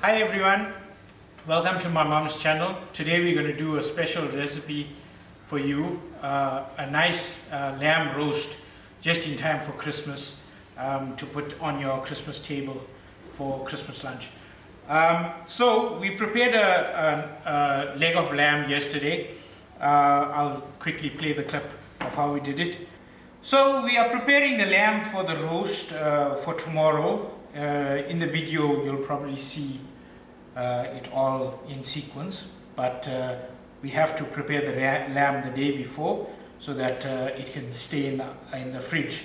Hi everyone, welcome to my mom's channel. Today we're going to do a special recipe for you, a nice lamb roast just in time for Christmas, to put on your Christmas table for Christmas lunch. So we prepared a leg of lamb yesterday. I'll quickly play the clip of how we did it. So we are preparing the lamb for the roast for tomorrow. In the video you'll probably see it all in sequence, but we have to prepare the lamb the day before so that it can stay in the fridge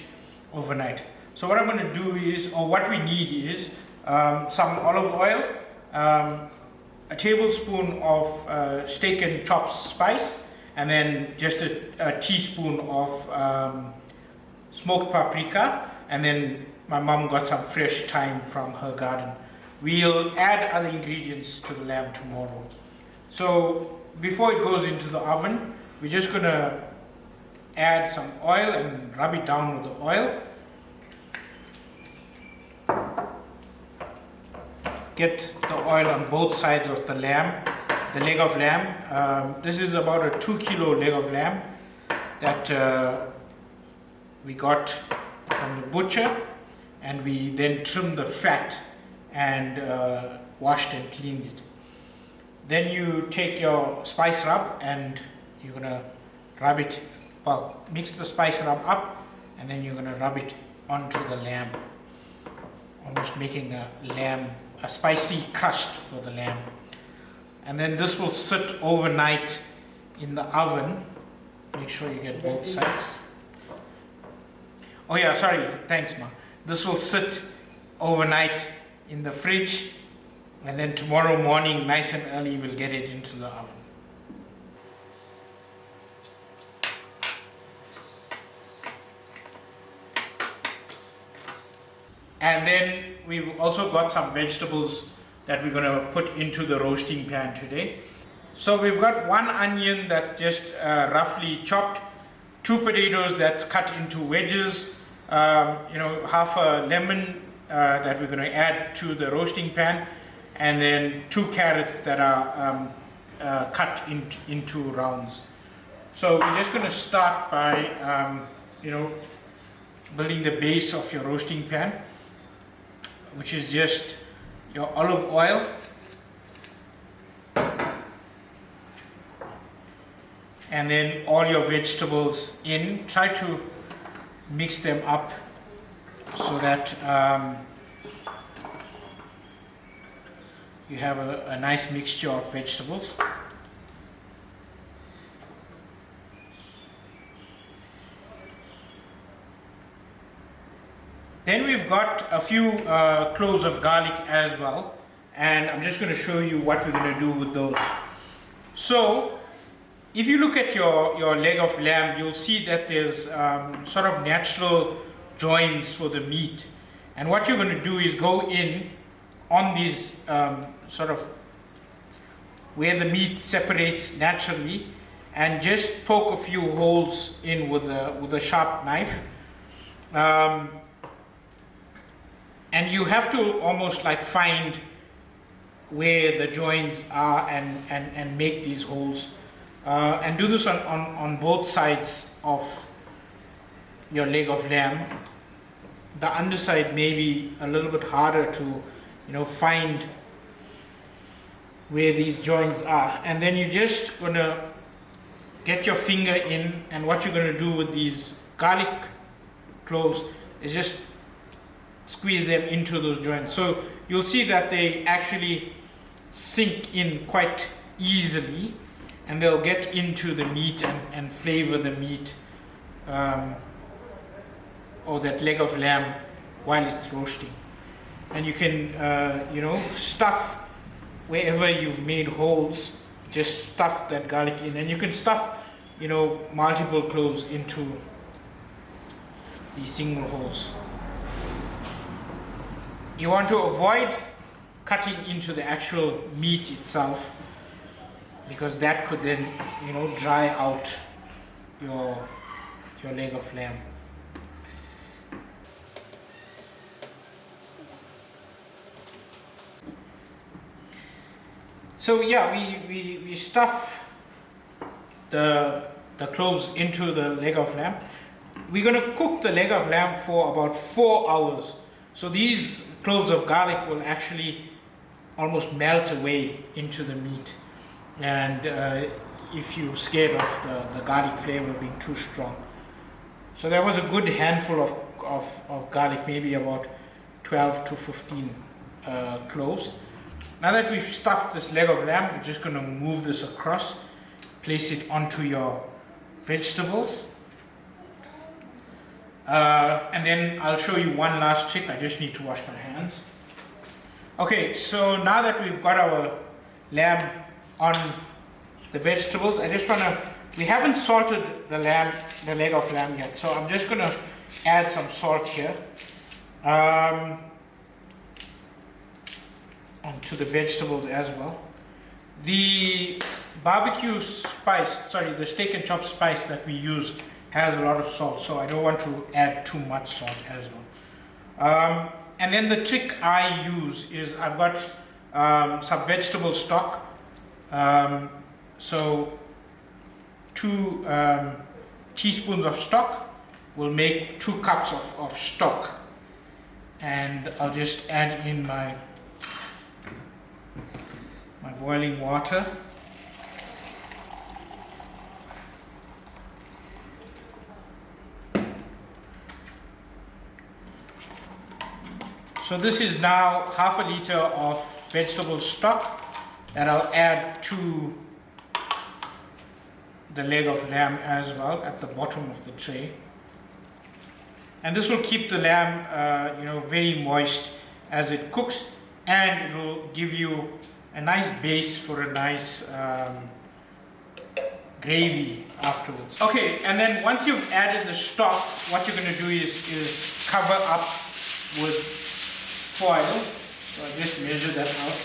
overnight. So what I'm going to do is, or what we need is some olive oil, a tablespoon of steak and chopped spice, and then just a teaspoon of smoked paprika, and then my mom got some fresh thyme from her garden. We'll add other ingredients to the lamb tomorrow. So before it goes into the oven, we're just going to add some oil and rub it down with the oil. Get the oil on both sides of the lamb, the leg of lamb. This is about a 2 kilo leg of lamb that we got from the butcher, and we then trimmed the fat and washed and cleaned it. Then you take your spice rub and you're gonna rub it, well, mix the spice rub up, and then you're gonna rub it onto the lamb, almost making a spicy crust for the lamb. And then this will sit overnight in the oven. Make sure you get both sides. Oh yeah, sorry, thanks Ma. This will sit overnight in the fridge, and then tomorrow morning nice and early we'll get it into the oven. And then we've also got some vegetables that we're going to put into the roasting pan today. So we've got one onion that's just roughly chopped, 2 potatoes that's cut into wedges, half a lemon that we're going to add to the roasting pan, and then 2 carrots that are cut into rounds. So we're just going to start by building the base of your roasting pan, which is just your olive oil, and then all your vegetables in. Try to mix them up so that you have a nice mixture of vegetables. Then we've got a few cloves of garlic as well, and I'm just going to show you what we're going to do with those. So if you look at your leg of lamb, you'll see that there's sort of natural joints for the meat, and what you're going to do is go in on these sort of where the meat separates naturally, and just poke a few holes in with a sharp knife, and you have to almost like find where the joints are and make these holes, and do this on both sides of your leg of lamb. The underside may be a little bit harder to find where these joints are, and then you're just gonna get your finger in, and what you're gonna do with these garlic cloves is just squeeze them into those joints. So you'll see that they actually sink in quite easily, and they'll get into the meat and flavor the meat, or that leg of lamb while it's roasting. And you can stuff wherever you've made holes, just stuff that garlic in, and you can stuff multiple cloves into these single holes. You want to avoid cutting into the actual meat itself, because that could then dry out your leg of lamb. So yeah, we stuff the cloves into the leg of lamb. We're going to cook the leg of lamb for about 4 hours. So these cloves of garlic will actually almost melt away into the meat. And if you're scared of the garlic flavor being too strong. So there was a good handful of garlic, maybe about 12 to 15 cloves. Now that we've stuffed this leg of lamb, we're just going to move this across, place it onto your vegetables. And then I'll show you one last trick. I just need to wash my hands. Okay, so now that we've got our lamb on the vegetables, I just want to, we haven't salted the leg of lamb yet, so I'm just going to add some salt here onto the vegetables as well. The barbecue spice, sorry, the steak and chop spice that we use has a lot of salt, so I don't want to add too much salt as well. And then the trick I use is I've got some vegetable stock. So 2 teaspoons of stock will make 2 cups of stock. And I'll just add in my boiling water. So this is now half a liter of vegetable stock that I'll add to the leg of lamb as well at the bottom of the tray. And this will keep the lamb very moist as it cooks, and it will give you a nice base for a nice gravy afterwards. Okay, and then once you've added the stock, what you're going to do is cover up with foil. So I just measure that out.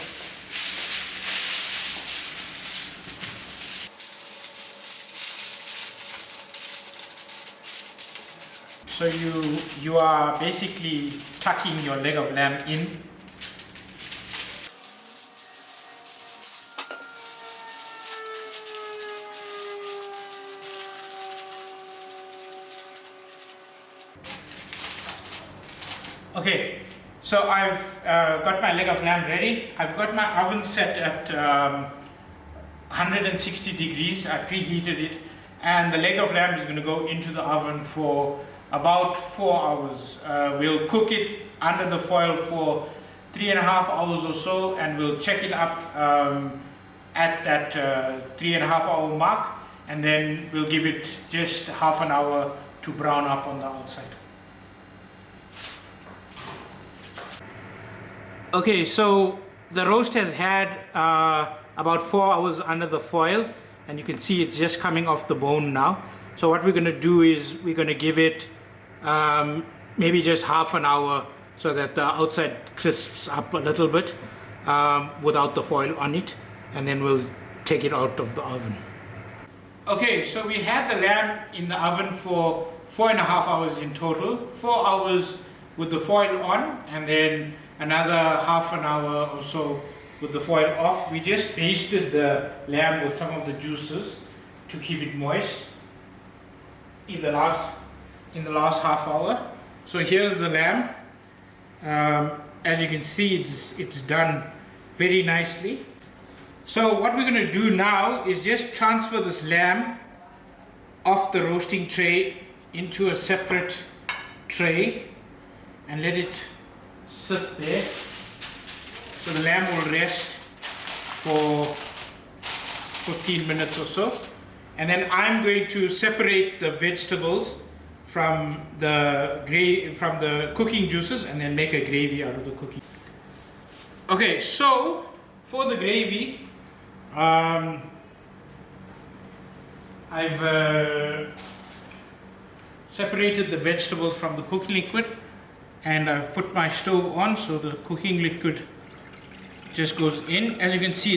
So you are basically tucking your leg of lamb in. Okay, so I've got my leg of lamb ready. I've got my oven set at 160 degrees. I preheated it, and the leg of lamb is going to go into the oven for about 4 hours. We'll cook it under the foil for 3.5 hours or so, and we'll check it up at that 3.5 hour mark, and then we'll give it just half an hour to brown up on the outside. Okay, so the roast has had about 4 hours under the foil, and you can see it's just coming off the bone now. So what we're going to do is we're going to give it maybe just half an hour so that the outside crisps up a little bit without the foil on it, and then we'll take it out of the oven. Okay, so we had the lamb in the oven for 4.5 hours in total. 4 hours with the foil on, and then another half an hour or so with the foil off. We just basted the lamb with some of the juices to keep it moist in the last half hour. So here's the lamb. As you can see, it's done very nicely. So what we're going to do now is just transfer this lamb off the roasting tray into a separate tray and let it sit there. So the lamb will rest for 15 minutes or so, and then I'm going to separate the vegetables from the cooking juices and then make a gravy out of the cooking. Okay, so for the gravy, I've separated the vegetables from the cooking liquid, and I've put my stove on so the cooking liquid just goes in. As you can see,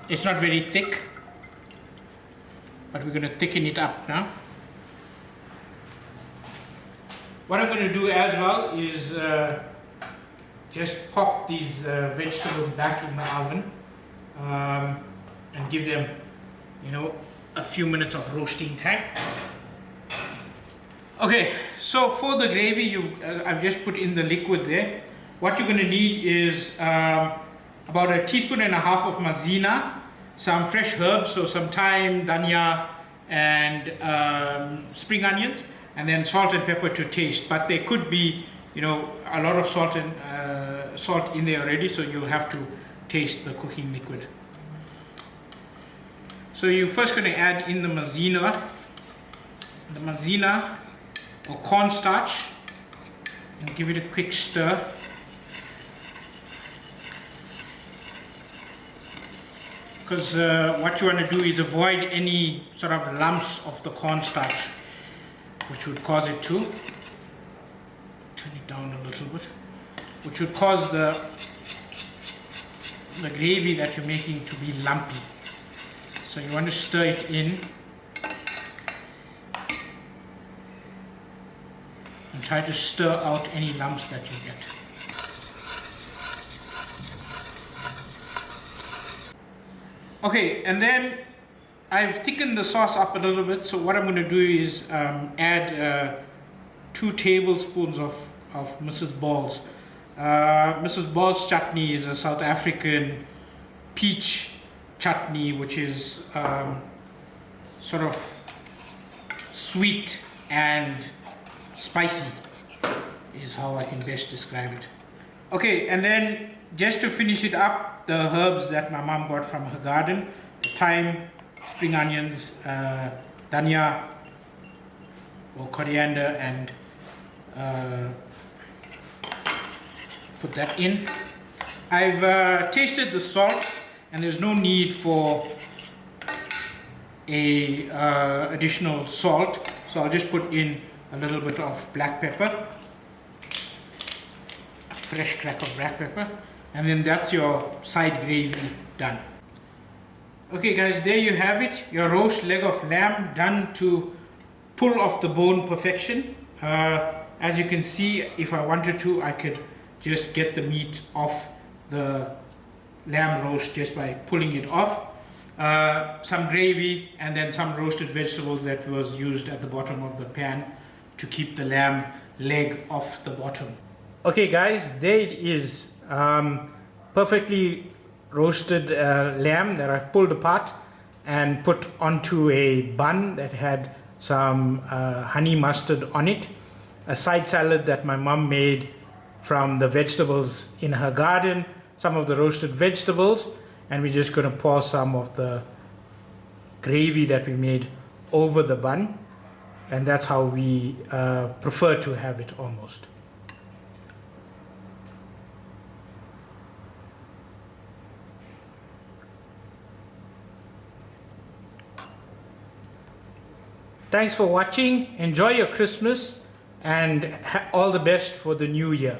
it's not very thick, but we're going to thicken it up now. What I'm going to do as well is just pop these vegetables back in the oven and give them, you know, a few minutes of roasting time. Okay, so for the gravy, I've just put in the liquid there. What you're going to need is about 1.5 teaspoons of maizena, some fresh herbs, so some thyme, dhania, and spring onions, and then salt and pepper to taste. But there could be, you know, a lot of salt in there already, so you'll have to taste the cooking liquid. So you're first going to add in the maizena or cornstarch, and give it a quick stir. Because what you want to do is avoid any sort of lumps of the cornstarch, which would cause it to turn it down a little bit, which would cause the gravy that you're making to be lumpy. So you want to stir it in and try to stir out any lumps that you get. Okay, and then I've thickened the sauce up a little bit, so what I'm going to do is add 2 tablespoons of Mrs. Ball's. Mrs. Ball's chutney is a South African peach chutney, which is sort of sweet and spicy, is how I can best describe it. Okay, and then just to finish it up, the herbs that my mom got from her garden, the thyme, spring onions, dhania or coriander, and put that in. I've tasted the salt, and there's no need for a additional salt, so I'll just put in a little bit of black pepper, a fresh crack of black pepper, and then that's your side gravy done. Okay guys, there you have it, your roast leg of lamb done to pull off the bone perfection. As you can see, if I wanted to, I could just get the meat off the lamb roast just by pulling it off. Some gravy and then some roasted vegetables that was used at the bottom of the pan to keep the lamb leg off the bottom. Okay guys, there it is. Perfectly roasted lamb that I've pulled apart and put onto a bun that had some honey mustard on it, a side salad that my mom made from the vegetables in her garden, some of the roasted vegetables, and we're just going to pour some of the gravy that we made over the bun, and that's how we prefer to have it almost. Thanks for watching. Enjoy your Christmas and all the best for the new year.